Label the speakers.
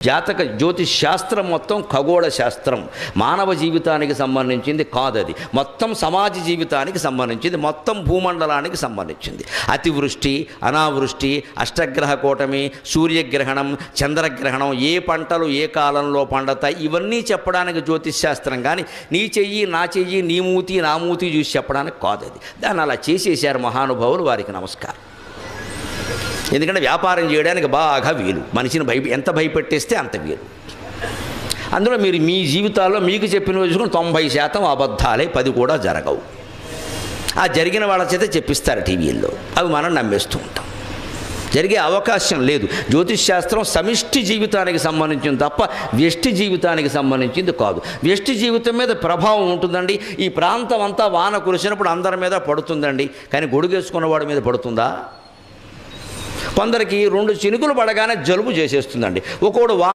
Speaker 1: జాతక జ్యోతిష్ శాస్త్రం మొత్తం ఖగోళ శాస్త్రం, మానవ జీవితానికి సంబంధించింది కాదు. అది మొత్తం సమాజ జీవితానికి సంబంధించింది, మొత్తం భూమండలానికి సంబంధించింది. అతివృష్టి, అనావృష్టి, అష్టగ్రహ కూటమి, సూర్యగ్రహణం, చంద్రగ్రహణం, ఏ పంటలు ఏ కాలంలో పండతాయి, ఇవన్నీ చెప్పడానికి జ్యోతిష్ శాస్త్రం. కానీ నీ చెయ్యి నా చెయ్యి, నీ మూతి నా మూతి చూసి చెప్పడానికి కాదు. అది దాన్ని అలా చేసేసారు మహానుభావులు, వారికి నమస్కారం. ఎందుకంటే వ్యాపారం చేయడానికి బాగా వీలు, మనిషిని ఎంత భయపెట్టేస్తే అంత వీలు. అందులో మీరు మీ జీవితాల్లో మీకు చెప్పిన చూసుకుని 90% అబద్ధాలే, 10 కూడా జరగవు. ఆ జరిగిన వాళ్ళ చేత చెప్పిస్తారు టీవీల్లో, అవి మనం నమ్మేస్తూ ఉంటాం. జరిగే అవకాశం లేదు. జ్యోతిష్ శాస్త్రం సమిష్టి జీవితానికి సంబంధించింది తప్ప వ్యష్టి జీవితానికి సంబంధించింది కాదు. వ్యష్టి జీవితం మీద ప్రభావం ఉంటుందండి. ఈ ప్రాంతం అంతా వాన కురిసినప్పుడు అందరి మీద పడుతుందండి, కానీ గొడుగేసుకున్నవాడి మీద పడుతుందా? కొందరికి 2 చినుకులు పడగానే జలుబు చేసేస్తుందండి. ఒకడు